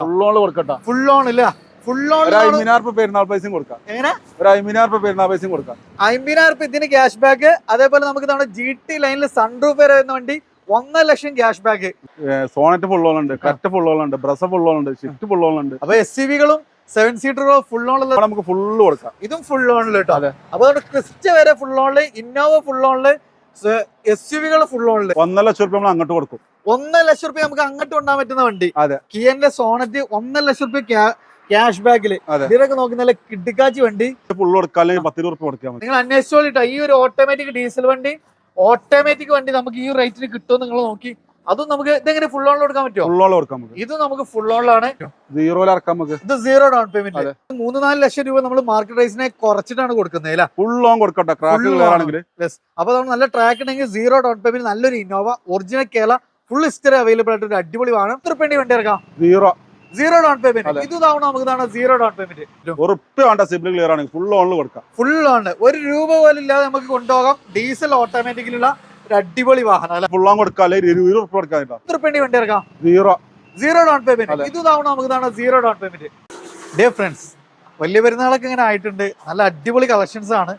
Full on കൊടുക്കട്ടെ. Full on ഇല്ല, full on പെരുന്നാൾ പൈസയും കൊടുക്കാം. എങ്ങനെ ഒരു 50,000 പെരുന്നാൾ പൈസയും കൊടുക്കാം. 50,000 ഇതിന് ക്യാഷ് ബാക്ക്. അതേപോലെ നമുക്ക് നമ്മുടെ GT ലൈനിൽ സൺറൂഫ് വരെ വരുന്ന വണ്ടി 1.5 lakh cash back. Sonet full on ഉണ്ട്, കറ്റ് ഫുൾ ഓൺ ഉണ്ട്, ബ്രസ ഫുൾ ഓൺ ഉണ്ട്, ഷിഫ്റ്റ് ഫുൾ ഓൺ ഉണ്ട്. അപ്പൊ SUV-കളും 7 സീറ്ററുകളും ഫുൾ ഓൺ നമുക്ക് ഫുള്ള് കൊടുക്കാം. ഇതും ഫുൾ ഓണിൽ കേട്ടോ. അപ്പൊ നമ്മുടെ ക്രിസ്റ്റ വരെ ഫുൾ ഓണില്, ഇന്നോവ ഫുൾ ഓണില്, SUV-കൾ ഫുൾ ഓണില്. 1.5 ലക്ഷം രൂപ നമ്മൾ അങ്ങോട്ട് കൊടുക്കും. 1.5 ലക്ഷം രൂപ നമുക്ക് അങ്ങോട്ട് കൊണ്ടാൻ പറ്റുന്ന വണ്ടി. അതെ, കിയന്റെ സോണറ്റ് 1.5 ലക്ഷം രൂപ ക്യാഷ് ബാക്കില്. ഇതിലൊക്കെ നോക്കുന്ന കിഡിക്കാച്ചി വണ്ടി ഫുള്ള് കൊടുക്കാം, അല്ലെങ്കിൽ 10 രൂപ കൊടുക്കാം. നിങ്ങൾ അന്വേഷിച്ചോളിട്ടോ. ഈ ഒരു ഓട്ടോമാറ്റിക് ഡീസൽ വണ്ടി, ഓട്ടോമാറ്റിക് വണ്ടി നമുക്ക് ഈ റേറ്റിന് കിട്ടുമെന്ന് നിങ്ങൾ നോക്കി. അതും നമുക്ക് ഇതെങ്ങനെ ഫുൾ ഓണിൽ കൊടുക്കാൻ പറ്റുമോ? ഫുൾ ഓൺ കൊടുക്കാം. ഇത് നമുക്ക് ഫുൾ ഓണിലാണ്. ഇറക്കാം നമുക്ക്. ഇത് 0 ഡൗൺ പേയ്മെന്റ്. 3-4 ലക്ഷം രൂപ നമ്മൾ മാർക്കറ്റ് റേസിനെ കുറച്ചിട്ടാണ് കൊടുക്കുന്നത്. ഫുൾ ഓൺ കൊടുക്കട്ടെ. അപ്പൊ നമ്മൾ നല്ല ട്രാക്ക് ഉണ്ടെങ്കിൽ 0 ഡൗൺ പേയ്മെന്റ് നല്ലൊരു Innova original Kerala full history available ആയിട്ട് ഒരു അടിപൊളി വാഹനം. എത്ര വണ്ടി ഇറക്കാം? 0 ഡൗൺ പേയ്മെന്റ്. ഇത് തവണ നമുക്ക് 0 ഡൗൺ പേയ്മെന്റ്. ഫുൾ ഓണിൽ കൊടുക്കാം. ഫുൾ ഓൺ, 1 രൂപ പോലും ഇല്ലാതെ നമുക്ക് കൊണ്ടുപോകാം. ഡീസൽ ഓട്ടോമാറ്റിക്കിലുള്ള ഒരു അടിപൊളി വാഹനം. ഫുൾ ഓൺ കൊടുക്കാം, അല്ലെങ്കിൽ 20 രൂപ കൊടുക്കാം. എത്ര വണ്ടി ഇറക്കാം? 0 ഡൗൺ പേയ്മെന്റ്. ഇത് തവണ നമുക്ക് 0 ഡൗൺ പേയ്മെന്റ്. ഡേ ഫ്രണ്ട്സ്, വലിയ പെരുന്നാളൊക്കെ ഇങ്ങനെ ആയിട്ടുണ്ട്. നല്ല അടിപൊളി കളക്ഷൻസ് ആണ്.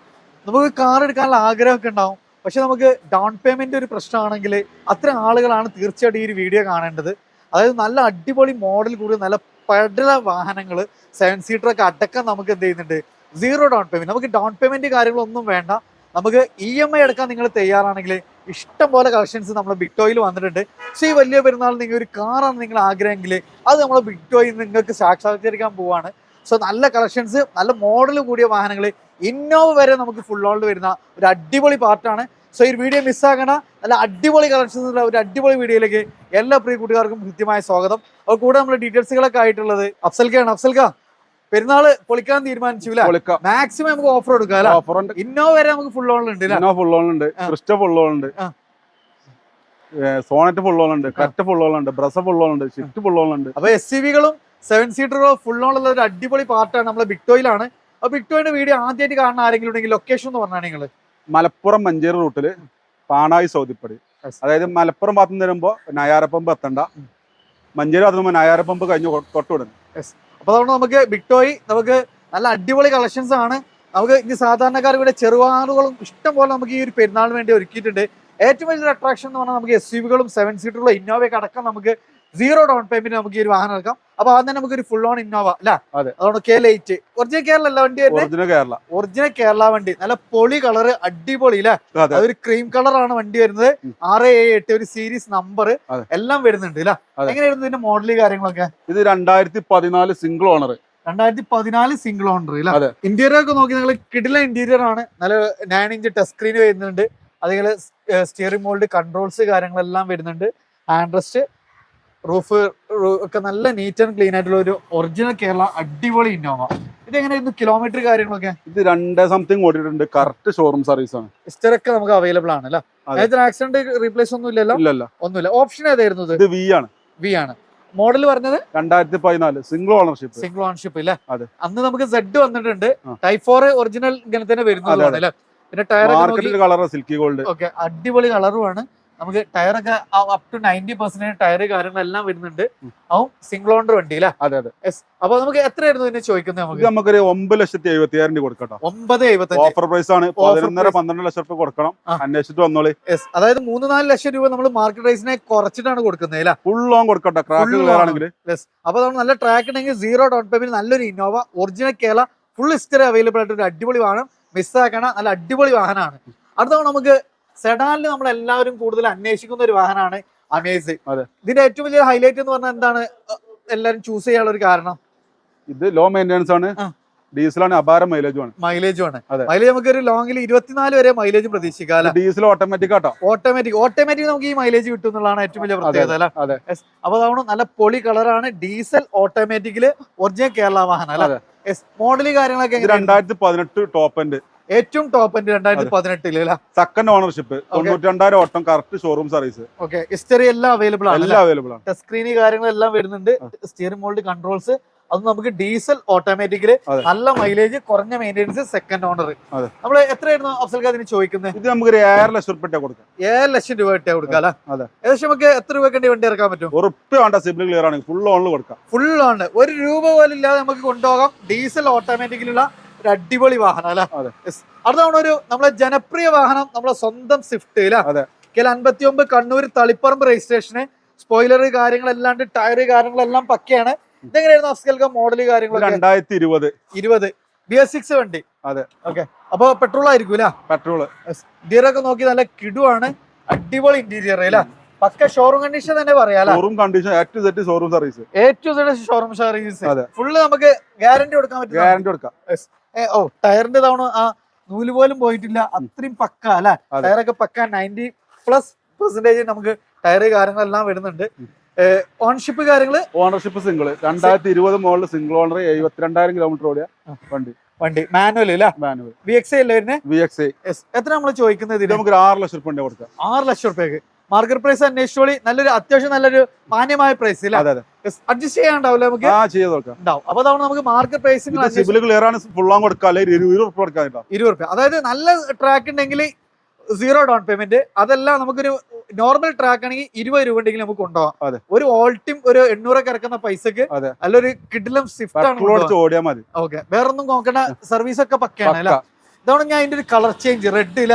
നമുക്ക് കാർ എടുക്കാനുള്ള ആഗ്രഹമൊക്കെ ഉണ്ടാവും. പക്ഷെ നമുക്ക് ഡൗൺ പേയ്മെന്റ് ഒരു പ്രശ്നമാണെങ്കിൽ അത്തരം ആളുകളാണ് തീർച്ചയായിട്ടും ഈ ഒരു വീഡിയോ കാണേണ്ടത്. അതായത് നല്ല അടിപൊളി മോഡൽ കൂടി നല്ല പടല വാഹനങ്ങൾ 7 സീറ്ററൊക്കെ അടക്കം നമുക്ക് എന്ത് ചെയ്യുന്നുണ്ട്? 0 ഡൗൺ പേയ്മെന്റ്. നമുക്ക് ഡൗൺ പേയ്മെന്റ് കാര്യങ്ങളൊന്നും വേണ്ട. നമുക്ക് EMI എടുക്കാൻ നിങ്ങൾ തയ്യാറാണെങ്കിൽ ഇഷ്ടം പോലെ കളക്ഷൻസ് നമ്മുടെ ബിഗ്ടോയിൽ വന്നിട്ടുണ്ട്. പക്ഷേ ഈ വലിയ പെരുന്നാൾ നിങ്ങൾ ഒരു കാറാണ് നിങ്ങൾ ആഗ്രഹമെങ്കിൽ അത് നമ്മളെ ബിഗ്ടോയിൽ നിങ്ങൾക്ക് സാക്ഷാത്കരിക്കാൻ പോവാണ്. സോ നല്ല കളക്ഷൻസ്, നല്ല മോഡൽ കൂടിയ വാഹനങ്ങൾ, ഇന്നോവ വരെ നമുക്ക് ഫുൾ ഓണിൽ വരുന്ന ഒരു അടിപൊളി പാർട്ടാണ്. സോ ഈ വീഡിയോ മിസ്സാക്കണ. നല്ല അടിപൊളി കളക്ഷൻസ് ഉള്ള ഒരു അടിപൊളി വീഡിയോയിലേക്ക് എല്ലാ പ്രിയ കൂട്ടുകാർക്കും കൃത്യമായ സ്വാഗതം. അപ്പോൾ കൂടെ നമ്മുടെ ഡീറ്റെയിൽസുകളൊക്കെ ആയിട്ടുള്ളത് അഫ്സൽക്കാണ്. അഫ്സൽക്ക, പെരുന്നാള് പൊളിക്കാൻ തീരുമാനിച്ചു. മാക്സിമം നമുക്ക് ഓഫർ കൊടുക്കാം. ഇന്നോവ വരെ നമുക്ക് ഫുൾ ഓണിലുണ്ട്. ഫുൾ ഓൺ ഉണ്ട്, ക്രിസ്റ്റ ഫുൾ ഓൺ ഉണ്ട്, സോണറ്റ് ഫുൾ ഓൺ ഉണ്ട്, കറ്റ് ഫുൾ ഓൺ ഉണ്ട്, ബ്രസ ഫുൾ ഓൺ ഉണ്ട്, ഷിഫ്റ്റ് ഫുൾ ഓൺ ഉണ്ട്. അപ്പൊ SUV-കളും 7 സീറ്ററുകളും ഫുൾ ഓണുള്ള ഒരു അടിപൊളി പാർട്ടാണ് നമ്മളെ ബിഗ്ടോയിലാണ്. അപ്പൊ ബിഗ്ടോയുടെ വീഡിയോ ആദ്യമായിട്ട് കാണുന്ന ആരെങ്കിലും ഉണ്ടെങ്കിൽ ലൊക്കേഷൻ എന്ന് പറഞ്ഞാൽ നിങ്ങൾ മലപ്പുറം മഞ്ചേരി റൂട്ടില് പാണായി സൗദിപ്പടി. അതായത് മലപ്പുറം ഭാഗത്ത് നിന്ന് വരുമ്പോ നയാരപ്പമ്പ് എത്തണ്ട, മഞ്ചേരി ഭാഗത്ത് നിന്ന് നയാരപ്പമ്പ് കഴിഞ്ഞ് തൊട്ടുവിടുന്നു. അപ്പൊ അതുകൊണ്ട് നമുക്ക് ബിഗ്ടോയി നമുക്ക് നല്ല അടിപൊളി കളക്ഷൻസ് ആണ്. നമുക്ക് ഇനി സാധാരണക്കാർ ഇവിടെ ചെറുവാഹനങ്ങളും ഇഷ്ടം പോലെ നമുക്ക് ഈ ഒരു പെരുന്നാളിന് വേണ്ടി ഒരുക്കിയിട്ടുണ്ട്. ഏറ്റവും വലിയൊരു അട്രാക്ഷൻ എന്ന് പറഞ്ഞാൽ നമുക്ക് SUV-കളും 7 സീറ്ററുള്ള ഇന്നോവയൊക്കെ അടക്കം നമുക്ക് 0 ഡൗൺ പേയ്മെന്റ് നമുക്ക് ഈ ഒരു വാഹനം എടുക്കാം. അപ്പൊ ആദ്യം നമുക്ക് ഒരു ഫുൾ ഓൺ ഇന്നോവ അല്ല, അതുകൊണ്ട് K8 ഒറിജിനൽ കേരള അല്ല വണ്ടി, ഒറിജിനൽ കേരള വണ്ടി. നല്ല പൊളി കളറ്, അടിപൊളി അല്ലെ? അതൊരു ക്രീം കളറാണ് വണ്ടി വരുന്നത്. 6A8 ഒരു സീരീസ് നമ്പർ എല്ലാം വരുന്നുണ്ട് അല്ലെ? എങ്ങനെയായിരുന്നു ഇതിന്റെ മോഡല് കാര്യങ്ങളൊക്കെ? ഇത് 2014 സിംഗിൾ ഓണർ. 2014 സിംഗിൾ ഓണർ അല്ലെ? ഇന്റീരിയർ ഒക്കെ നോക്കി നിങ്ങൾ കിടില ഇന്റീരിയർ ആണ്. നല്ല 9 ഇഞ്ച് ടച്ച് സ്ക്രീൻ വരുന്നുണ്ട്. അതേപോലെ സ്റ്റിയറിംഗ് മോൾഡ്, കൺട്രോൾസ് കാര്യങ്ങളെല്ലാം വരുന്നുണ്ട്. ഹാൻഡ് റെസ്റ്റ്, റൂഫ് ഒക്കെ നല്ല നീറ്റ് ആൻഡ് ക്ലീൻ ആയിട്ടുള്ള ഒരു ഒറിജിനൽ കേരള അടിപൊളി ഇന്നോവ. ഇത് എങ്ങനെയായിരുന്നു കിലോമീറ്റർ കാര്യങ്ങളൊക്കെ? ഇത് 2 സംതിങ് ഓടിയിട്ടുണ്ട്. കറക്റ്റ് ഷോറൂം സർവീസ് ആണ്. ഹിസ്റ്ററൊക്കെ നമുക്ക് അവൈലബിൾ ആണ് അല്ലേ? ആക്സിഡന്റ് റീപ്ലേസ് ഒന്നും ഇല്ലല്ലോ? ഒന്നുമില്ല. ഓപ്ഷൻ ഏതായിരുന്നു? ഇത് V ആണ്. മോഡൽ പറഞ്ഞത് 2014 സിംഗിൾ ഓണർഷിപ്പ് ഇല്ലേ? അന്ന് നമുക്ക് Z വന്നിട്ടുണ്ട്. ടൈപ്പ് 4 ഒറിജിനൽ ഇങ്ങനെ തന്നെ വരുന്നതാണ് അല്ലേ? പിന്നെ tyre colour silky gold. Okay, അടിപൊളി കളറുമാണ്. നമുക്ക് ടയറൊക്കെ അപ് ടു 90% ടയർ കാര്യങ്ങളെല്ലാം വരുന്നുണ്ട്. അതും സിംഗിൾ ഓണർ വണ്ടി അല്ലേ? അപ്പൊ നമുക്ക് എത്രയായിരുന്നു ഇതിനെ ചോദിക്കുന്നത്? നമുക്കൊരു 9,70,000 കൊടുക്കട്ടോ. 9,75 ഓഫർ പ്രൈസ് ആണ്. 11.5-12 ലക്ഷം രൂപ കൊടുക്കണം. അന്വേഷിച്ചിട്ട് വന്നോളി. അതായത് 3-4 ലക്ഷം രൂപ നമ്മൾ മാർക്കറ്റ് റേസിനെ കുറച്ചിട്ടാണ് കൊടുക്കുന്നത്. ഫുൾ ഓൺ കൊടുക്കട്ടെ. അപ്പൊ നമ്മൾ നല്ല ട്രാക്ക് ഉണ്ടെങ്കിൽ 0 ഡൗൺ പേയ്മെന്റ് നല്ലൊരു Innova original Kerala full history available ആയിട്ട് ഒരു അടിപൊളി വാഹനം. മിസ്സാക്കണ. നല്ല അടിപൊളി വാഹനമാണ്. അടുത്ത നമുക്ക് സെഡാനിൽ നമ്മൾ എല്ലാവരും കൂടുതൽ അന്വേഷിക്കുന്ന ഒരു വാഹനമാണ് അമേസ്. ഇതിന്റെ ഏറ്റവും വലിയ ഹൈലൈറ്റ് എന്ന് പറഞ്ഞാൽ എന്താണ് എല്ലാവരും ചൂസ് ചെയ്യാനുള്ള ഒരു കാരണം? ഇത് ലോ മെയിൻ്റെനൻസ് ആണ്, ഡീസലാണ്, അപാര മൈലേജും ആണ്. മൈലേജ് നമുക്ക് ഒരു ലോങ്ങിൽ 24 വരെ മൈലേജ് പ്രതീക്ഷിക്കാം. ഡീസൽ ഓട്ടോമാറ്റിക് ആട്ടോ. ഓട്ടോമാറ്റിക് നമുക്ക് ഈ മൈലേജ് കിട്ടും എന്നുള്ളതാണ് ഏറ്റവും വലിയ പ്രത്യേകത അല്ലെ? അപ്പൊ അതാണ് നല്ല പൊളി കളറാണ്. ഡീസൽ ഓട്ടോമാറ്റിക്കില് ഒറിജിനൽ കേരള വാഹനം അല്ലെ? മോഡല് കാര്യങ്ങളൊക്കെ 2018 ടോപ്പ് എൻഡ്, ഏറ്റവും ടോപ്പ് എൻഡ് 2018 സെക്കൻഡ് ഓണർഷിപ്പ്, 92,000 ഓട്ടം, കറക്റ്റ് ഷോറൂം സർവീസ്. ഹിസ്റ്ററി എല്ലാം അവൈലബിൾ ആണ്. ടച്ച് സ്ക്രീൻ കാര്യങ്ങളെല്ലാം വരുന്നുണ്ട്. സ്റ്റിയറിംഗ് മോൾഡ്, കൺട്രോൾസ്, അത് നമുക്ക് ഡീസൽ ഓട്ടോമാറ്റിക്കല് അതെ. നല്ല മൈലേജ്, കുറഞ്ഞ മെയിൻ്റെനൻസ്, സെക്കൻഡ് ഓണർ. അതെ. നമ്മൾ എത്രയായിരുന്നു അഫ്സൽ അതിന് ചോദിക്കുന്നത്? ഇത് നമുക്ക് 7 ലക്ഷം റുപ്യ കൊടുക്കാം. 7 ലക്ഷം രൂപ കിട്ടിയാ കൊടുക്കാം അല്ലെ? അതെ. ഏകദേശം നമുക്ക് എത്ര രൂപ വണ്ടി ഇറക്കാൻ പറ്റും? ഉറപ്പ് വേണ്ട, സിബിൽ ക്ലിയർ ആണ്, ഫുൾ ഓണിൽ കൊടുക്കാം. ഫുൾ ഓൺ, 1 രൂപ പോലും ഇല്ലാതെ നമുക്ക് കൊണ്ടുപോകാം. ഡീസൽ ഓട്ടോമാറ്റിക്കലുള്ള ഒരു അടിപൊളി വാഹനം അല്ലെ? അടുത്താണ് ഒരു നമ്മളെ ജനപ്രിയ വാഹനം, നമ്മളെ സ്വന്തം സ്വിഫ്റ്റ് അല്ലെ? 59 കണ്ണൂർ തളിപ്പറമ്പ് രജിസ്ട്രേഷന്, സ്പോയിലർ കാര്യങ്ങളെല്ലാം, ടയർ കാര്യങ്ങളെല്ലാം പക്കയാണ്. ഇതെങ്ങനെയായിരുന്നു അഫ്സൽക്ക മോഡല് കാര്യങ്ങളൊക്കെ? 2020 BS6 വണ്ടി. അതെ. ഓക്കെ, അപ്പൊ പെട്രോൾ ആയിരിക്കും അല്ലെ? പെട്രോൾ. ഇന്റീരിയർ ഒക്കെ നോക്കി നല്ല കിടുവാണ്, അടിപൊളി ഇന്റീരിയർ അല്ലെ? പക്ക ഷോറൂം കണ്ടീഷൻ തന്നെ പറയാം. Showroom condition, A to Z showroom service. A to Z showroom service. Full നമുക്ക് ഗ്യാരണ്ടി കൊടുക്കാൻ പറ്റും. ഗ്യാരണ്ടി കൊടുക്കാം. ഓ, ടയറിന്റെ തവണ ആ നൂല് പോലും പോയിട്ടില്ല, അത്രയും പക്ക അല്ലെ? ടയറൊക്കെ പക്ക 90% നമുക്ക് ടയറ് കാര്യങ്ങളെല്ലാം വരുന്നുണ്ട്. ഓൺഷിപ്പ് കാര്യങ്ങള്, ownership single 2020 model single owner, 72,000 kilometre ഓടിയ വണ്ടി മാനുവൽ അല്ലേ? മാനുവൽ. VXI അല്ലേ വരുന്നത്? VXI. എത്ര നമ്മൾ ചോദിക്കുന്നത്? നമുക്ക് 6 ലക്ഷം റുപ്യ കൊടുക്കാം. 6 ലക്ഷം റുപ്യക്ക് മാർക്കറ്റ് പ്രൈസ് അന്വേഷിച്ചോളി. നല്ലൊരു അത്യാവശ്യം നല്ലൊരു മാന്യമായ പ്രൈസ് അഡ്ജസ്റ്റ് ചെയ്യാണ്ടാവില്ല നമുക്ക്? ഉണ്ടാവും. അപ്പൊ അതാണ് നമുക്ക് മാർക്കറ്റ് പ്രൈസിന് സിബിൽ ക്ലിയർ ആണ്, ഫുൾ ഓൺ കൊടുക്കാം, അല്ലെങ്കിൽ 20 റുപ്യ കൊടുക്കാം. 20 റുപ്യ. അതായത് നല്ല ട്രാക്ക് ഉണ്ടെങ്കിൽ 0 ഡൗൺ പേയ്മെന്റ്. അതല്ല നമുക്കൊരു നോർമൽ ട്രാക്ക് ആണെങ്കിൽ 20 രൂപ ഉണ്ടെങ്കിൽ നമുക്ക് കൊണ്ടുപോകാം. ഒരു ഓൾട്ടിം ഒരു 800 ഇറക്കുന്ന പൈസക്ക് നല്ലൊരു കിഡിലും സ്വിഫ്റ്റ് ആണ് ഓടിയാൽ മതി. ഓക്കെ, വേറൊന്നും നോക്കണ്ട, സർവീസ് ഒക്കെ പക്കയാണ് അല്ലെ? ഇതാണ് ഞാൻ അതിന്റെ ഒരു കളർ ചേഞ്ച് റെഡ് ഇല്ല.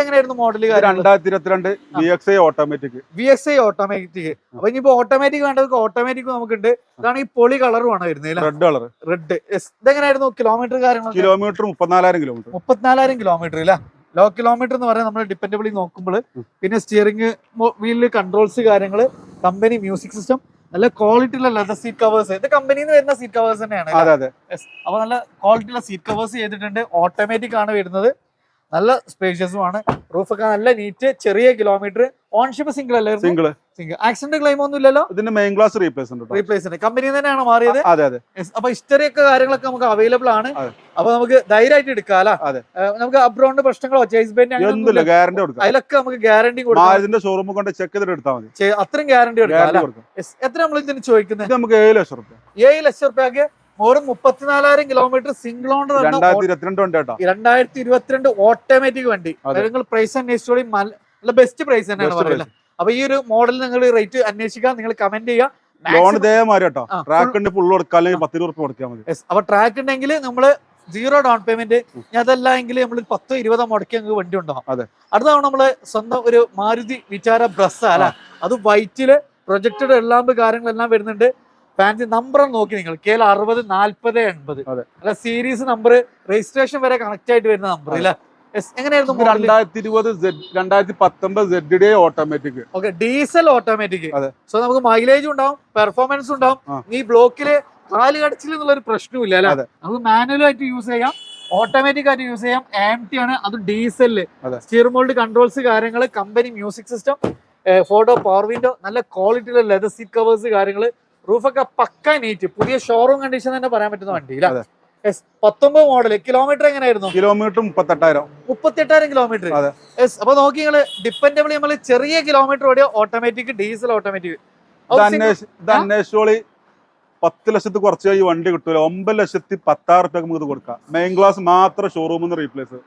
എങ്ങനെയായിരുന്നു model? 2022 VXI automatic. VXI automatic. അപ്പൊ ഇനിയിപ്പോ ഓട്ടോമാറ്റിക് വേണ്ടവർക്ക് ഓട്ടോമാറ്റിക് നമുക്കുണ്ട്. ഇതാണ് ഈ പൊളി കളറുമാണ് വരുന്നത്, റെഡ് കളർ. റെഡ്. ഇതെങ്ങനെയായിരുന്നു കിലോമീറ്റർ കാര്യങ്ങൾ? Kilometre 34,000 kilometre. 34,000 കിലോമീറ്റർ ഇല്ല. ലോ കിലോമീറ്റർ എന്ന് പറയാൻ നമ്മൾ ഡിപ്പെൻഡബിളി നോക്കുമ്പോൾ, പിന്നെ സ്റ്റിയറിംഗ് വീലില് കൺട്രോൾസ് കാര്യങ്ങള്, കമ്പനി മ്യൂസിക് സിസ്റ്റം, നല്ല ക്വാളിറ്റിയുള്ള ലെതർ സീറ്റ് കവേഴ്സ്. ഇത് കമ്പനിയിൽ നിന്ന് വരുന്ന സീറ്റ് കവേഴ്സ് തന്നെയാണ്. അപ്പൊ നല്ല ക്വാളിറ്റിയുള്ള സീറ്റ് കവേഴ്സ് ചെയ്തിട്ടുണ്ട്. ഓട്ടോമാറ്റിക് ആണ് വരുന്നത്, നല്ല സ്പേഷ്യസും ആണ്. റൂഫൊക്കെ നല്ല നീറ്റ്, ചെറിയ കിലോമീറ്റർ. ഓൺഷിപ്പ് സിംഗിൾ അല്ലേ? സിംഗിൾ. ആക്സിഡന്റ് ക്ലെയിം ഒന്നും ഇല്ലല്ലോ? ഇതിന്റെ മെയിൻ ക്ലാസ് റീപ്ലേസ് ഉണ്ട്. കമ്പനി തന്നെയാണ് മാറിയത്. അതെ അതെ. അപ്പൊ ഹിസ്റ്ററി ഒക്കെ കാര്യങ്ങളൊക്കെ നമുക്ക് അവൈലബിൾ ആണ്. അപ്പൊ നമുക്ക് ധൈര്യമായിട്ട് എടുക്കാം. നമുക്ക് അബ്രോണ്ട് പ്രശ്നങ്ങളോ ചേസ് ബെൻഡ് അതിലൊക്കെ നമുക്ക് ഗ്യാരണ്ടി കൊടുക്കാം. ഷോറൂം കൊണ്ട് ചെക്ക് ചെയ്തിട്ട് എടുത്താൽ മതി. അത്രയും ഗ്യാരണ്ടി കൊടുക്കാം. എത്ര നമ്മൾ ഇതിന് ചോദിക്കുന്നത്? നമുക്ക് 7 ലക്ഷം റുപ്യ. 7 ലക്ഷം റുപ്യക്ക് വെറും 34,000 കിലോമീറ്റർ സിംഗിൾ ഓണർ 2022 ഓട്ടോമാറ്റിക് വണ്ടി. നിങ്ങൾ പ്രൈസ് അന്വേഷിച്ചോളി, നല്ല ബെസ്റ്റ് പ്രൈസ് തന്നെയാണ് പറയുന്നത്. അപ്പൊ ഈ ഒരു മോഡൽ നിങ്ങൾ റേറ്റ് അന്വേഷിക്കാം, നിങ്ങൾ കമന്റ് ചെയ്യാം. അപ്പൊ ട്രാക്ക് ഉണ്ടെങ്കിൽ നമ്മള് 0 ഡൗൺ പേയ്മെന്റ്. അതല്ല എങ്കിൽ നമ്മൾ 10-20 മുടക്കി നമുക്ക് വണ്ടി ഉണ്ടാവും. അടുത്താണ് നമ്മള് സ്വന്തം ഒരു മാരുതി വിചാര ബ്രസ് അല്ല, അത് വൈറ്റില് പ്രൊജക്റ്റഡ് എല്ലാം കാര്യങ്ങളെല്ലാം വരുന്നുണ്ട്. ഫാൻസി നമ്പർ നോക്കി നിങ്ങൾ KL60 40 80 അല്ല, സീരീസ് നമ്പർ, രജിസ്ട്രേഷൻ വരെ കണക്ട് ആയിട്ട് വരുന്ന നമ്പർ അല്ല. എങ്ങനെയായിരുന്നു? 2019 ZD automatic. Okay, diesel automatic. So നമുക്ക് മൈലേജ് ഉണ്ടാവും, പെർഫോമൻസ് ഉണ്ടാവും. ഈ ബ്ലോക്കില് കാല് കടച്ചിൽ എന്നുള്ള ഒരു പ്രശ്നമില്ല അല്ലെ? നമുക്ക് മാനുവൽ ആയിട്ട് യൂസ് ചെയ്യാം, ഓട്ടോമാറ്റിക് ആയിട്ട് യൂസ് ചെയ്യാം. AMT ആണ്, അത് ഡീസലില്. സ്റ്റിയർ മോൾഡ് കൺട്രോൾസ് കാര്യങ്ങള്, company music system, photo power window, നല്ല ക്വാളിറ്റിയിലെ ലെതർ സീറ്റ് കവേഴ്സ് കാര്യങ്ങള്, റൂഫൊക്കെ പക്ക നീറ്റ്, പുതിയ ഷോറൂം കണ്ടീഷൻ തന്നെ പറയാൻ പറ്റുന്ന വണ്ടി. 19 മോഡൽ. കിലോമീറ്റർ എങ്ങനെയായിരുന്നു? Kilometre 38,000 kilometre. അപ്പൊ നോക്കി നിങ്ങള് ഡിപ്പെൻഡബിളി നമ്മൾ ചെറിയ കിലോമീറ്റർ ഓടിയ ഓട്ടോമാറ്റിക്, ഡീസൽ ഓട്ടോമാറ്റിക്. 10 ലക്ഷത്തി കുറച്ച് ഈ വണ്ടി കിട്ടൂല. 9,10,000 റുപ്യ നമുക്ക് കൊടുക്കാം. മെയിൻ ക്ലാസ് മാത്രം ഷോറൂമിൽ നിന്ന് റീപ്ലേസ്.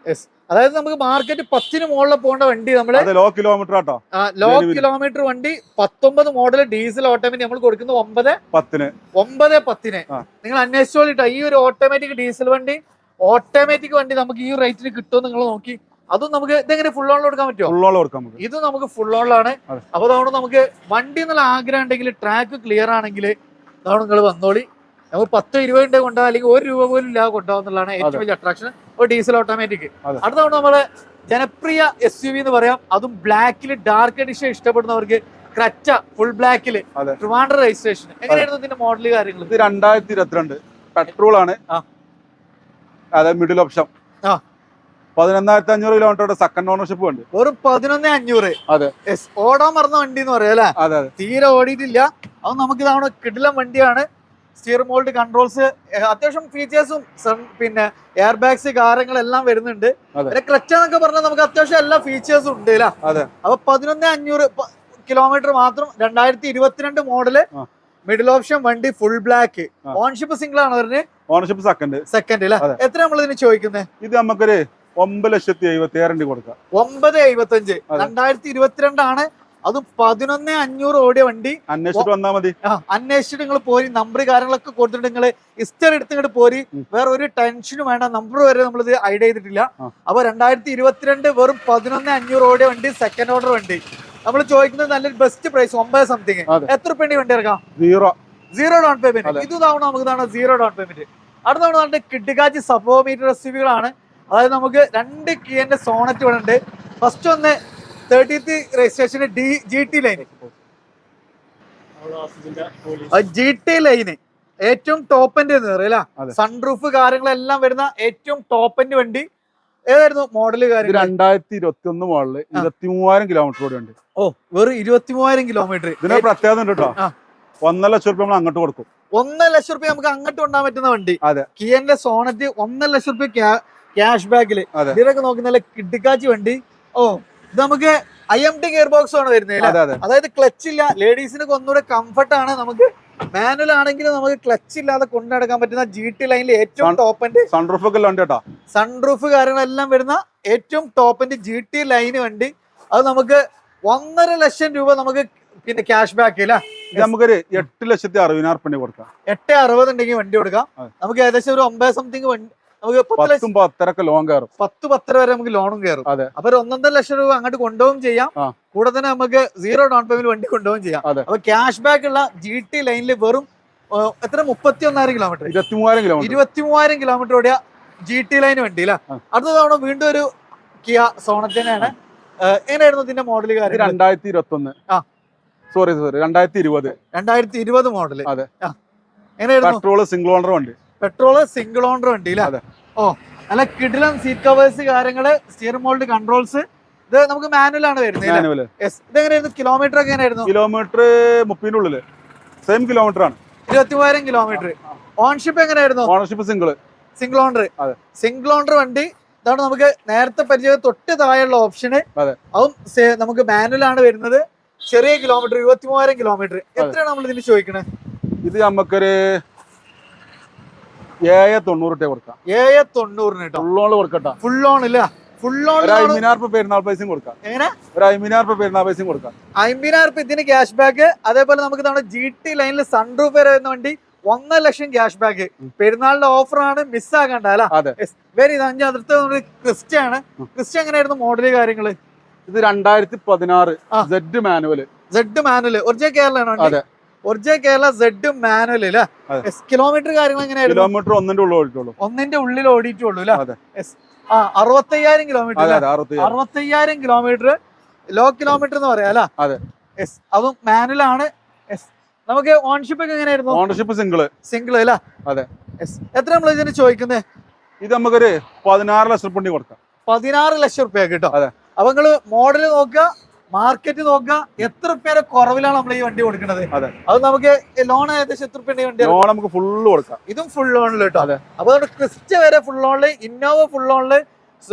അതായത് നമുക്ക് മാർക്കറ്റ് 10 മുകളിൽ പോകേണ്ട വണ്ടി നമ്മള് ലോ കിലോമീറ്റർ ആട്ടോ. ലോ കിലോമീറ്റർ വണ്ടി 19 മോഡൽ ഡീസൽ ഓട്ടോമാറ്റിക് നമ്മൾ കൊടുക്കുന്നത് 9,10. നിങ്ങൾ അന്വേഷിച്ചോളിട്ടോ, ഈ ഒരു ഓട്ടോമാറ്റിക് ഡീസൽ വണ്ടി, ഓട്ടോമാറ്റിക് വണ്ടി നമുക്ക് ഈ റേറ്റിന് കിട്ടുമെന്ന് നിങ്ങൾ നോക്കി. അതും നമുക്ക് ഇതെങ്ങനെ ഫുൾ ഓണിൽ കൊടുക്കാൻ പറ്റുമോ? ഫുൾ ഓൺ കൊടുക്കാം. ഇത് നമുക്ക് ഫുൾ ഓണിലാണ്. അപ്പൊ അതുകൊണ്ട് നമുക്ക് വണ്ടി എന്നുള്ള ആഗ്രഹം ഉണ്ടെങ്കിൽ, ട്രാക്ക് ക്ലിയർ ആണെങ്കിൽ അതാണ് നിങ്ങൾ വന്നോളി. നമുക്ക് 10-20 കൊണ്ടുപോകാം, അല്ലെങ്കിൽ 1 രൂപ പോലും ഇല്ലാതെ കൊണ്ടുപോകുന്നതാണ് ഏറ്റവും വലിയ അട്രാക്ഷൻ. ഒരു ഡീസൽ ഓട്ടോമാറ്റിക്. അടുത്താണ് നമ്മള് ജനപ്രിയ SUV എന്ന് പറയാം, അതും ബ്ലാക്കില് ഡാർക്ക് എഡിഷൻ ഇഷ്ടപ്പെടുന്നവർക്ക് ക്രെറ്റ ഫുൾ ബ്ലാക്കില്, ട്രിവാൻഡ്രം രജിസ്ട്രേഷൻ. എങ്ങനെയായിരുന്നു ഇതിന്റെ മോഡൽ കാര്യങ്ങൾ? ഇത് 2022 പെട്രോൾ ആണ്, അതായത് middle option. 11,500 kilometre second ownership ഉണ്ട്. വെറും 11,500. അതെ, ഓടാൻ മറന്ന വണ്ടി എന്ന് പറയാം അല്ലെ? തീരെ ഓടിയിട്ടില്ല. അത് നമുക്ക് ഇതാണ് കിടിലൻ വണ്ടിയാണ്. സ്റ്റിയർ മോൾഡ് കൺട്രോൾസ്, അത്യാവശ്യം ഫീച്ചേഴ്സും, പിന്നെ എയർ ബാഗ്സ് കാര്യങ്ങളെല്ലാം വരുന്നുണ്ട്. ക്രെറ്റ എന്നൊക്കെ പറഞ്ഞാൽ നമുക്ക് അത്യാവശ്യം എല്ലാ ഫീച്ചേഴ്സും ഉണ്ട് അല്ലെ? അപ്പൊ 11,500 കിലോമീറ്റർ മാത്രം. 2022 മോഡല്, മിഡിൽ ഓപ്ഷൻ വണ്ടി ഫുൾ ബ്ലാക്ക്. ഓൺഷിപ്പ് സിംഗിൾ ആണ് വരുന്നത്. ഓണർഷിപ്പ് സെക്കൻഡ് അല്ലേ? എത്ര നമ്മൾ ഇതിന് ചോദിക്കുന്നത്? ഇത് നമുക്കൊരു 9,76,000 കൊടുക്കാം. 9,75. 2022 ആണ്. അതും 11,500 ഓടിയ വണ്ടി. അന്വേഷിച്ചിട്ട് വന്നാൽ മതി. അന്വേഷിച്ചിട്ട് നിങ്ങൾ പോരി. നമ്പർ കാര്യങ്ങളൊക്കെ കൊടുത്തിട്ട് നിങ്ങൾ ഹിസ്റ്ററി എടുത്ത് ഇങ്ങോട്ട് പോരി. വേറെ ഒരു ടെൻഷനും വേണ്ട. നമ്പർ വരെ നമ്മളിത് ഐഡിയ ചെയ്തിട്ടില്ല. അപ്പൊ 2022 വെറും 11,500 ഓടിയ വണ്ടി, സെക്കൻഡ് ഓർഡർ വണ്ടി. നമ്മൾ ചോദിക്കുന്നത് നല്ലൊരു ബെസ്റ്റ് പ്രൈസ് 9 സംതിങ്. എത്ര പെണ്ണി വണ്ടി ഇറക്കാം? 0 ഡൗൺ പേയ്മെന്റ്. ഇത് തവണ നമുക്ക് 0 ഡൗൺ പേയ്മെന്റ്. അടുത്ത തവണ നമ്മുടെ കിഡ്കാച്ചി സബോമീറ്റർ എസ്യുവികളാണ്. അതായത് നമുക്ക് 2 കിയന്റെ സോണറ്റ് ഇവിടെ ഉണ്ട്. ഫസ്റ്റ് ഒന്ന് 30th registration GT line. GT line ഏറ്റവും ടോപ്പ് എൻഡ് അറിയില്ല. സൺറൂഫ് കാര്യങ്ങളെല്ലാം വരുന്ന ഏറ്റവും ടോപ്പ് എൻഡ് വണ്ടി. ഏതായിരുന്നു മോഡല്? 2021 മോഡല്. 23,000 കിലോമീറ്റർ കൂടെ ഉണ്ട്. ഓ, വെറും 23,000 കിലോമീറ്റർ. ഇതിന് പ്രത്യേകത ഉണ്ട് കേട്ടോ. 1.5 ലക്ഷം രൂപ നമ്മൾ അങ്ങോട്ട് കൊടുക്കും. 1.5 ലക്ഷം രൂപ നമുക്ക് അങ്ങോട്ട് കൊണ്ടാൻ പറ്റുന്ന വണ്ടി. കിയന്റെ സോണറ്റ് 1.5 ലക്ഷം രൂപ ക്യാഷ് ബാക്കില്. ഇതിലൊക്കെ നോക്കുന്ന കിഡ്കാച്ചി വണ്ടി. ഓ, ഇത് നമുക്ക് IMT ഗിയർ ബോക്സ് ആണ് വരുന്നത്. അതായത് ക്ലച്ച് ഇല്ല. ലേഡീസിനൊക്കെ ഒന്നുകൂടെ കംഫർട്ട് ആണ്. നമുക്ക് മാനുവൽ ആണെങ്കിൽ നമുക്ക് ക്ലച്ച് ഇല്ലാതെ കൊണ്ടു നടക്കാൻ പറ്റുന്ന GT ലൈനിൽ ഏറ്റവും ടോപ്പ് എൻഡ്. സൺറൂഫ് കാര്യങ്ങളെല്ലാം വരുന്ന ഏറ്റവും ടോപ്പ് എൻഡ് GT ലൈന് വണ്ടി. അത് നമുക്ക് 1.5 ലക്ഷം രൂപ നമുക്ക് പിന്നെ ക്യാഷ് ബാക്ക് ഇല്ല. നമുക്കൊരു 8,60,000 കൊടുക്കാം. 8,60 ഉണ്ടെങ്കിൽ വണ്ടി കൊടുക്കാം. നമുക്ക് ഏകദേശം ഒരു 9 സംതിങ് വണ്ടി. നമുക്ക് 10 ലോൺ കയറും. 10 വരെ നമുക്ക് ലോണും കയറും. അപ്പൊ 1.5 ലക്ഷം രൂപ അങ്ങോട്ട് കൊണ്ടുപോകും ചെയ്യാം. കൂടെ തന്നെ നമുക്ക് 0 ഡൗൺ പേയ്മെന്റ് വണ്ടി കൊണ്ടുപോകും ചെയ്യാം. അപ്പൊ ക്യാഷ് ബാക്ക് ഉള്ള GT ലൈനിൽ വെറും എത്ര 31,000 കിലോമീറ്റർ 23,000 കിലോമീറ്റർ ഓടിയ GT ലൈൻ വണ്ടി അല്ല. അടുത്ത തവണ വീണ്ടും ഒരു കിയ സോണറ്റ് തന്നെയാണ്. എങ്ങനെയായിരുന്നു ഇതിന്റെ മോഡൽ? 2020 മോഡല്. എങ്ങനെയായിരുന്നു? പെട്രോള് സിംഗിൾ ഓണർ വണ്ടി അല്ലേ? ഓ, നല്ല കിടിലം സീറ്റ് കവേഴ്സ് കാര്യങ്ങള്, സ്റ്റിയറിംഗ് മോൾഡ് കൺട്രോൾസ്. ഇത് നമുക്ക് മാനുവൽ ആണ് വരുന്നത്. ഇതെങ്ങനെയായിരുന്നു? കിലോമീറ്റർ ഒക്കെ എങ്ങനെയായിരുന്നു? കിലോമീറ്റർ 30-നുള്ളില് സെയിം കിലോമീറ്റർ ആണ്. 23,000 കിലോമീറ്റർ. ഓൺഷിപ്പ് എങ്ങനെയായിരുന്നു? ഓണർഷിപ്പ് സിംഗിൾ ഓണർ വണ്ടി. ഇതാണ് നമുക്ക് നേരത്തെ പരിചയം തൊട്ട് താഴെയുള്ള ഓപ്ഷന്. അതും നമുക്ക് മാനുവൽ ആണ് വരുന്നത്. ചെറിയ കിലോമീറ്റർ 23,000 കിലോമീറ്റർ. എത്രയാണ് നമ്മൾ ഇതിന് ചോദിക്കണത്? ഇത് നമുക്കൊരു 7,90 കൊടുക്കാം. 7,90 ഫുൾ ഓൺ കൊടുക്കട്ടെ. ഫുൾ ഓൺ ഇല്ല. ഫുൾ ഓൺ 50,000 പെരുന്നാൾ പൈസയും കൊടുക്കാം. എങ്ങനെ? 50,000 പെരുന്നാൾ പൈസയും കൊടുക്കാം. 50,000 ഇതിന് ക്യാഷ് ബാക്ക്. അതേപോലെ നമുക്ക് GT ലൈനിൽ സൺറൂഫ് വരെ വരുന്ന വണ്ടി 1.5 ലക്ഷം ക്യാഷ് ബാക്ക്. പെരുന്നാളിന്റെ ഓഫർ ആണ്, മിസ് ആക്കണ്ട അല്ല. വെരി അടുത്ത ക്രിസ്റ്റ ആണ്. ക്രിസ്റ്റ എങ്ങനെയായിരുന്നു മോഡല് കാര്യങ്ങള്? ഇത് 2016 Z മാനുവല്. ഒറിജിനൽ കേരള ആണ്. ഒറിജിനൽ കേരള Z മാനുവൽ അല്ലേ? കിലോമീറ്റർ കാര്യങ്ങൾ എങ്ങനെയായിരുന്നു? കിലോമീറ്റർ 1.5 ഓടിയിട്ടുള്ളൂ. 1.5 ഉള്ളിൽ ഓടിയിട്ടുള്ളൂ അല്ലേ? 65,000 കിലോമീറ്റർ. 65,000 കിലോമീറ്റർ ലോ കിലോമീറ്റർ എന്ന് പറയാം അല്ലേ? അതും മാനുവൽ ആണ്. നമുക്ക് ഓൺഷിപ്പ് ഒക്കെ എങ്ങനെയായിരുന്നു? ഓണർഷിപ്പ് സിംഗിൾ അല്ലേ? എത്ര നമ്മൾ ഇതിന് ചോദിക്കുന്നത്? ഇത് നമുക്കൊരു 16 ലക്ഷം രൂപ കൊടുക്കാം. 16 ലക്ഷം റുപ്യ കിട്ടും. അപ്പൊ നിങ്ങള് മോഡല് നോക്കുക, മാർക്കറ്റ് നോക്കുക, എത്ര റുപ്യ കുറവിലാണ് നമ്മൾ ഈ വണ്ടി കൊടുക്കുന്നത്. അത് നമുക്ക് ലോൺ ഏകദേശം എത്ര റുപ്യ വണ്ടി? ലോൺ നമുക്ക് ഫുള്ള് കൊടുക്കാം. ഇതും ഫുൾ ലോണിൽ കേട്ടോ. അപ്പൊ ക്രിസ്റ്റ വരെ ഫുൾ ലോണില്, ഇന്നോവ ഫുൾ ലോണില്,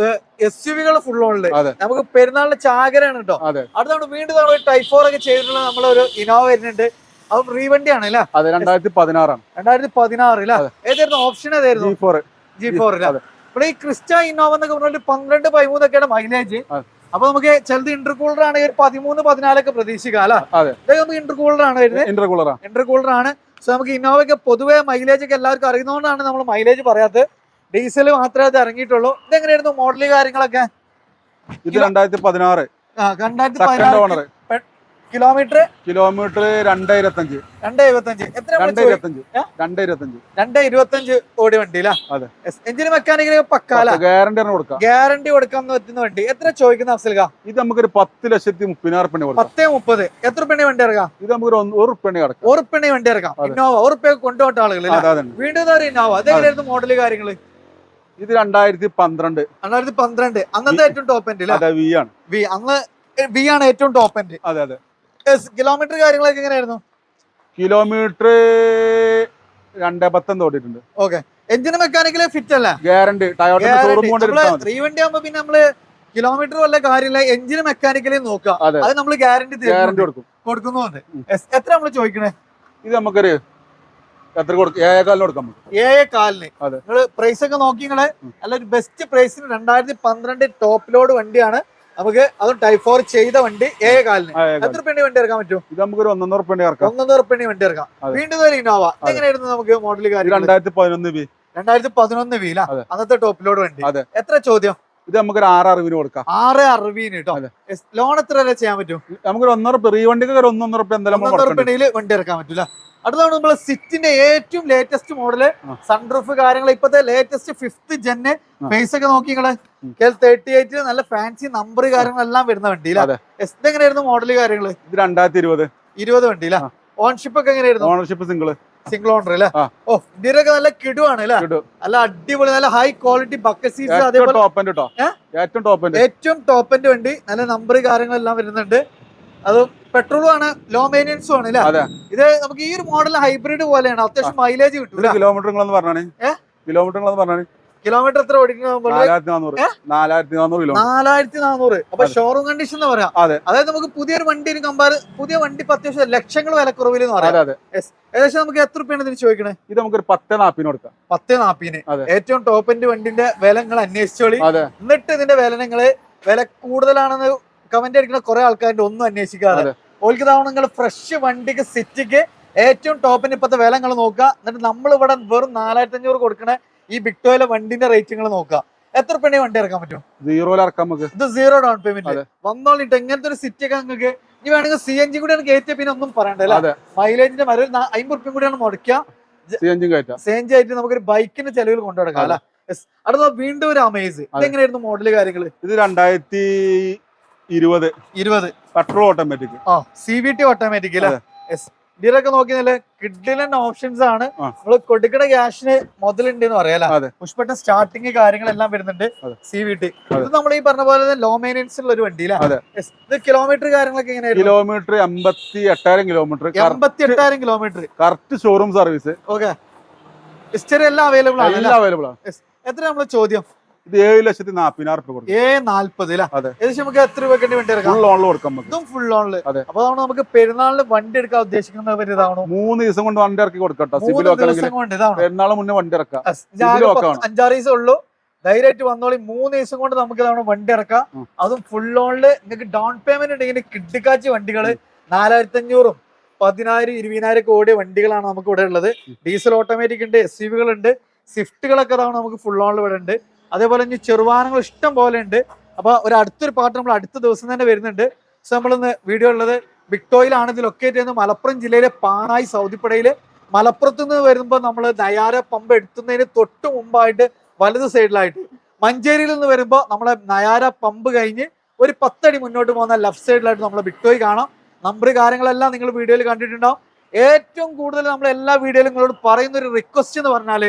SUV-കൾ ഫുൾ ലോണില്. നമുക്ക് പെരുന്നാളിന്റെ ചാകരാണ് കേട്ടോ. അടുത്താണ് വീണ്ടും നമ്മൾ ടൈപ്പ് 4 ഒക്കെ ചെയ്തിട്ടുള്ള നമ്മളൊരു ഇന്നോവ വരുന്നുണ്ട്. അത് റീവണ്ടിയാണ് അല്ലേ? 2016 ഏതായിരുന്നു ഓപ്ഷൻ? ഏതായിരുന്നു? G4 ഇവിടെ ഈ ക്രിസ്റ്റ ഇന്നോവ എന്നൊക്കെ പറഞ്ഞിട്ട് 12-13 ഒക്കെയാണ് മൈലേജ്. അപ്പൊ നമുക്ക് ചിലത് ഇന്റർകൂളർ ആണ് 13-14 ഒക്കെ പ്രതീക്ഷിക്കാം അല്ലെ? നമുക്ക് ഇന്റർകൂളർ ആണ് വരുന്നത്. ഇന്റർകൂളർ ആണ്. സോ നമുക്ക് ഇന്നോവയ്ക്ക് പൊതുവെ മൈലേജ് ഒക്കെ എല്ലാവർക്കും അറിയുന്നതുകൊണ്ടാണ് നമ്മൾ മൈലേജ് പറയാത്തത്. ഡീസൽ മാത്രമേ അത് ഇറങ്ങിയിട്ടുള്ളൂ. ഇതെങ്ങനെയായിരുന്നു മോഡല് കാര്യങ്ങളൊക്കെ? ഇത് 2016 കിലോമീറ്റർ 225. എത്ര? 225 ഓടി വണ്ടി അല്ലേ? എഞ്ചിന് മെക്കാനിക്കൽ പക്കാല ഗ്യാരണ്ടി കൊടുക്കാൻ പറ്റുന്ന വണ്ടി. എത്ര ചോദിക്കുന്ന അഫ്സൽക? ഇത് നമുക്കൊരു 10,30,000 10-30. എത്ര റുപ്യ വണ്ടി ഇറക്കാം? ഇത് നമുക്ക് 1 റുപ്യ വണ്ടി ഇറക്കാം. ഇന്നോവ 1 റുപ്യ കൊണ്ടുപോട്ട ആളുകൾ. വീണ്ടും ഇന്നോവ അതെങ്ങനെയായിരുന്നു മോഡല് കാര്യങ്ങള്? ഇത് 2012. അന്നത്തെ ഏറ്റവും ടോപ്പ് എൻഡ് അന്ന് വി ആണ് ഏറ്റവും ടോപ്പ് എൻഡ്. കിലോമീറ്റർ കാര്യങ്ങളൊക്കെ എങ്ങനെയായിരുന്നു? കിലോമീറ്റർ 210 ഓടിയിട്ടുണ്ട്. ഓക്കെ. എഞ്ചിന് മെക്കാനിക്കല് ഫിറ്റ് അല്ല? ഗ്യാരണ്ടി. റീവണ്ടി ആകുമ്പോ പിന്നെ നമ്മള് കിലോമീറ്റർ വല്ല കാര്യമില്ല, എഞ്ചിന് മെക്കാനിക്കലി നോക്കുക. അത് നമ്മൾ ഗ്യാരണ്ടി കൊടുക്കുന്നുണ്ട്. എത്ര നമ്മള് ചോദിക്കണേ? ഇത് നമുക്കൊരു എത്ര കൊടുക്കും? 7,400 കൊടുക്കാം നമുക്ക്. 7,400. അതെ. നിങ്ങള് പ്രൈസ് ഒക്കെ നോക്കി നിങ്ങള് നല്ല ഒരു ബെസ്റ്റ് പ്രൈസിന് 2012 ടോപ്പ് ലോഡ് വണ്ടിയാണ് നമുക്ക്. അതും ടൈപ്പ് 4 ചെയ്ത വണ്ടി 7,400. എത്ര റുപ്യ വണ്ടി ഇറക്കാൻ പറ്റും? ഇത് നമുക്ക് 1,100 റുപ്യ ഇറക്കാം. 1,100 റുപ്യ വണ്ടി ഇറക്കാം. വീണ്ടും ഒരു ഇന്നോവ. എങ്ങനെയായിരുന്നു നമുക്ക് മോഡൽ കാര്യം? 2011 2011 വീല അന്നത്തെ ടോപ്പ് ലോഡ് വണ്ടി. എത്ര ചോദ്യം? ഇത് നമുക്കൊരു 6,60 കൊടുക്കാം. 6,60 കേട്ടോ. ലോൺ എത്ര വരെ ചെയ്യാൻ പറ്റും? നമുക്കൊരു 1,100 റുപ്യ ഈ വണ്ടിക്ക് 1,100 റുപ്യ എന്തായാലും 1,100 റുപ്യയിൽ വണ്ടി ഇറക്കാൻ പറ്റില്ല. അടുത്താണ് നമ്മള് സിറ്റിന്റെ ഏറ്റവും ലേറ്റസ്റ്റ് മോഡല്, സൺറൂഫ് കാര്യങ്ങൾ. ഇപ്പത്തെ ലേറ്റസ്റ്റ് 5th ജെന് ഫേസ് ഒക്കെ നോക്കി നിങ്ങള് 38 നല്ല ഫാൻസി നമ്പർ കാര്യങ്ങളെല്ലാം വരുന്ന വണ്ടിയില്ല. എങ്ങനെയായിരുന്നു മോഡല് കാര്യങ്ങള്? ഇത് 2020 വണ്ടിയില്ല. ഓൺഷിപ്പ് ഒക്കെ എങ്ങനെയായിരുന്നു? ഓണർഷിപ്പ് സിംഗിൾ ഓണർ അല്ലേ? ഓ, ഇന്ത്യയിലൊക്കെ നല്ല കിടുവാണ് അല്ലേ? നല്ല അടിപൊളി നല്ല ഹൈ ക്വാളിറ്റി ബക്കറ്റ് സീറ്റ്സ്. അതേപോലെ ഏറ്റവും ടോപ്പ് എൻഡ് വണ്ടി, നല്ല നമ്പർ കാര്യങ്ങളെല്ലാം വരുന്നുണ്ട്. അത് പെട്രോളും ആണ്, ലോ മെയിൻ്റെനൻസും ആണ് അല്ലേ? ഇത് നമുക്ക് ഈ ഒരു മോഡൽ ഹൈബ്രിഡ് പോലെയാണ്, അത്യാവശ്യം മൈലേജ് കിട്ടും. കിലോമീറ്റർ എത്ര ഓടിക്കുന്നത്? 4,400. അപ്പൊ ഷോറൂം കണ്ടീഷൻ എന്ന് പറയാം. അതായത് നമുക്ക് പുതിയൊരു വണ്ടി പുതിയ വണ്ടി അത്യാവശ്യം ലക്ഷങ്ങൾ വിലക്കുറവിൽ എന്ന് പറയാം. ഏകദേശം നമുക്ക് എത്ര റുപ്യാണ് ഇതിന് ചോദിക്കണേ? ഇത് നമുക്ക് 10,40 കൊടുക്കാം. 10,40. ഏറ്റവും ടോപ്പ് എൻഡ് വണ്ടിന്റെ വില നിങ്ങൾ അന്വേഷിച്ചോളി. എന്നിട്ട് ഇതിന്റെ വില കൂടുതലാണെന്ന് കമന്റ് അടിക്കുന്ന കുറെ ആൾക്കാരുടെ ഒന്നും അന്വേഷിക്കാതെ ഓൾക്ക് തവണ നിങ്ങൾ ഫ്രഷ് വണ്ടിക്ക് സിറ്റിക്ക് ഏറ്റവും ടോപ്പിന് ഇപ്പത്തെ വില നിങ്ങൾ നോക്കുക. എന്നിട്ട് നമ്മൾ ഇവിടെ വെറും 4,500 കൊടുക്കണ ഈ ബിക്ടോയിലെ വണ്ടിന്റെ റേറ്റിങ്ങൾ നോക്കുക. എത്ര റുപ്യ വണ്ടി ഇറക്കാൻ പറ്റും? 0 ഇറക്കാം നമുക്ക്. ഇത് 0 ഡൗൺ പേയ്മെന്റ് വന്നോളിട്ട്. എങ്ങനത്തെ ഒരു സിറ്റി ഒക്കെ നിങ്ങൾക്ക് ഇനി വേണമെങ്കിൽ CNG കൂടിയാണ് കയറ്റിയ പിന്നെ ഒന്നും പറയണ്ടല്ലേ. മൈലേജിന്റെ വരെ 50 റുപ്യ കൂടിയാണ് മുടക്കുക. CNG ആയിട്ട് നമുക്കൊരു ബൈക്കിന്റെ ചെലവിൽ കൊണ്ടുനടക്കാം അല്ലെ. അടുത്ത വീണ്ടും ഒരു അമേസ്. ഇതെങ്ങനെയായിരുന്നു മോഡല് കാര്യങ്ങള്? ഇത് 2020 പെട്രോൾ ഓട്ടോമാറ്റിക്. CVT ഓട്ടോമാറ്റിക് അല്ലേ? ഇതിലൊക്കെ നോക്കി നല്ല കിഡിലൻ ഓപ്ഷൻസ് ആണ്. നമ്മള് കൊടുക്കുന്ന ക്യാഷിന് മുതലുണ്ട് എന്ന് പറയാം. പുഷ്പട്ട സ്റ്റാർട്ടിങ് കാര്യങ്ങളെല്ലാം വരുന്നുണ്ട്. CVT ഇത് നമ്മൾ ഈ പറഞ്ഞ പോലെ ലോ മെയിൻ്റെനൻസ് ഉള്ള ഒരു വണ്ടി. ഇത് കിലോമീറ്റർ കാര്യങ്ങളൊക്കെ എങ്ങനെയായിരുന്നു? Kilometre 88,000 kilometre. 88,000 kilometre. Correct showroom service. Okay, history എല്ലാം അവൈലബിൾ ആണ്. എത്ര നമ്മള് ചോദ്യം? ഇത് 7,40,000 കൊടുക്കും. 7,40 ഏകദേശം നമുക്ക് എത്ര രൂപയ്ക്ക് വണ്ടി എടുക്കാം? ഇതും ഫുൾ ലോണില്. അപ്പൊ നമുക്ക് പെരുന്നാളിന് വണ്ടി എടുക്കാൻ ഉദ്ദേശിക്കുന്നവർ ഇതാണോ? 3 ദിവസം കൊണ്ട് വണ്ടി ഇറക്കി കൊടുക്കട്ടെ. പെരുന്നാൾ മുന്നേ വണ്ടി ഇറക്കാം. 5-6 ദിവസം ഉള്ളൂ. ധൈര്യമായിട്ട് വന്നോളി. 3 ദിവസം കൊണ്ട് നമുക്ക് ഇതാണ് വണ്ടി ഇറക്കാം. അതും ഫുൾ ലോണില്. നിങ്ങൾക്ക് ഡൗൺ പേയ്മെന്റ് ഉണ്ടെങ്കിൽ കിട്ടിക്കാച്ചി വണ്ടികള് 4,500, 10,000, 20,000 ഓടിയ വണ്ടികളാണ് നമുക്ക് ഇവിടെ ഉള്ളത്. ഡീസൽ ഓട്ടോമാറ്റിക് ഉണ്ട്, SUV ഉണ്ട്, സ്വിഫ്റ്റുകളൊക്കെ ഇതാണ് നമുക്ക് ഫുൾ ലോണിൽ ഇവിടെ ഉണ്ട്. അതേപോലെ ഇനി ചെറുവാഹനങ്ങൾ ഇഷ്ടം പോലെ ഉണ്ട്. അപ്പൊ അടുത്തൊരു പാട്ട് നമ്മൾ അടുത്ത ദിവസം തന്നെ വരുന്നുണ്ട്. സോ നമ്മളിന്ന് വീഡിയോ ഉള്ളത് വിക്ടോയിലാണ്. ഇത് ലൊക്കേറ്റ് ചെയ്യുന്നത് മലപ്പുറം ജില്ലയിലെ പാണായി സൗദിപ്പടയില്. മലപ്പുറത്ത് നിന്ന് വരുമ്പോൾ നമ്മൾ നയാര പമ്പ് എത്തുന്നതിന് തൊട്ട് മുമ്പായിട്ട് വലത് സൈഡിലായിട്ട്, മഞ്ചേരിയിൽ നിന്ന് വരുമ്പോൾ നമ്മളെ നയാര പമ്പ് കഴിഞ്ഞ് ഒരു 10 അടി മുന്നോട്ട് പോകുന്ന ലെഫ്റ്റ് സൈഡിലായിട്ട് നമ്മളെ വിക്ടോയി കാണാം. നമ്പർ കാര്യങ്ങളെല്ലാം നിങ്ങൾ വീഡിയോയിൽ കണ്ടിട്ടുണ്ടാവും. ഏറ്റവും കൂടുതൽ നമ്മൾ എല്ലാ വീഡിയോയിലും നിങ്ങളോട് പറയുന്ന ഒരു റിക്വസ്റ്റ് എന്ന് പറഞ്ഞാൽ,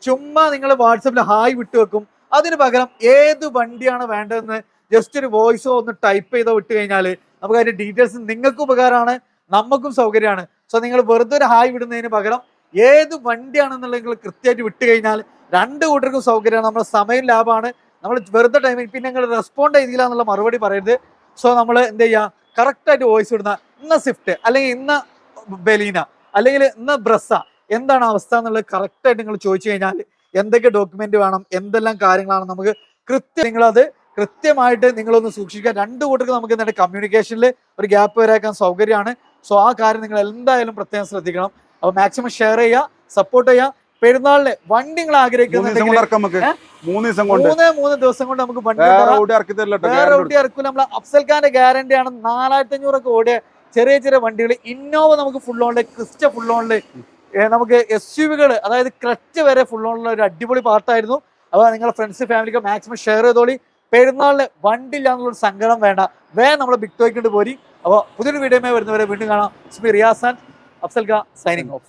ചുമ്മാ നിങ്ങൾ വാട്സപ്പിൽ ഹായ് വിട്ടു വെക്കും. അതിന് പകരം ഏത് വണ്ടിയാണ് വേണ്ടതെന്ന് ജസ്റ്റ് ഒരു വോയിസോ ഒന്ന് ടൈപ്പ് ചെയ്തോ വിട്ട് കഴിഞ്ഞാൽ നമുക്ക് അതിന്റെ ഡീറ്റെയിൽസ് നിങ്ങൾക്കും ഉപകാരമാണ്, നമുക്കും സൗകര്യമാണ്. സോ നിങ്ങൾ വെറുതെ ഒരു ഹായ് വിടുന്നതിന് പകരം ഏത് വണ്ടിയാണെന്നുള്ളത് നിങ്ങൾ കൃത്യമായിട്ട് വിട്ട് കഴിഞ്ഞാൽ 2 കൂട്ടർക്കും സൗകര്യമാണ്. നമ്മുടെ സമയം ലാഭമാണ്. നമ്മൾ വെറുതെ ടൈമിൽ പിന്നെ നിങ്ങൾ റെസ്പോണ്ട് ചെയ്തില്ല എന്നുള്ള മറുപടി പറയരുത്. സോ നമ്മൾ എന്ത് ചെയ്യുക, കറക്റ്റായിട്ട് വോയിസ് വിടുന്ന ഇന്ന സ്വിഫ്റ്റ് അല്ലെങ്കിൽ ഇന്ന ബലീന അല്ലെങ്കിൽ ഇന്ന ബ്രസ്സ എന്താണ് അവസ്ഥ എന്നുള്ളത് കറക്റ്റായിട്ട് നിങ്ങൾ ചോദിച്ചു കഴിഞ്ഞാൽ എന്തൊക്കെ ഡോക്യുമെന്റ് വേണം, എന്തെല്ലാം കാര്യങ്ങളാണ് നമുക്ക് നിങ്ങളത് കൃത്യമായിട്ട് നിങ്ങളൊന്ന് സൂക്ഷിക്കുക. 2 കൂട്ടർക്ക് നമുക്ക് എന്താണ് കമ്മ്യൂണിക്കേഷനിൽ ഒരു ഗ്യാപ്പ് വരാക്കാൻ സൗകര്യമാണ്. സോ ആ കാര്യം നിങ്ങൾ എന്തായാലും പ്രത്യേകം ശ്രദ്ധിക്കണം. അപ്പൊ മാക്സിമം ഷെയർ ചെയ്യുക, സപ്പോർട്ട് ചെയ്യുക. പെരുന്നാളിന് വണ്ടി നിങ്ങൾ ആഗ്രഹിക്കുന്നുണ്ടെങ്കിൽ 3 ദിവസം കൊണ്ട് നമുക്ക് വണ്ടി വേറെ ഓടി ഇറക്കില്ല. നമ്മൾ അഫ്സൽ ഖാന്റെ ഗ്യാരണ്ടി ആണ്. 4,500 ഓടിയ ചെറിയ ചെറിയ വണ്ടികൾ. ഇന്നോവ നമുക്ക് ഫുൾ ഓണില്, ക്രിസ്റ്റ ഫുൾ ഓണില്, നമുക്ക് SUV-കൾ അതായത് ക്രെറ്റ വരെ ഫുൾ ഓണിലുള്ള ഒരു അടിപൊളി പാർട്ടായിരുന്നു. അപ്പോൾ നിങ്ങളുടെ ഫ്രണ്ട്സ് ഫാമിലിക്ക് മാക്സിമം ഷെയർ ചെയ്തോളി. പെരുന്നാളിന് വണ്ടി ഇല്ലാന്നുള്ളൊരു സങ്കടം വേണ്ട, നമ്മളെ ബിഗ് ടോയ്ക്കൊണ്ട് പോരി. അപ്പോൾ പുതിയൊരു വീഡിയോയുമായി വരുന്നവരെ വീണ്ടും കാണാം. Riyas and Afsal Khan signing of.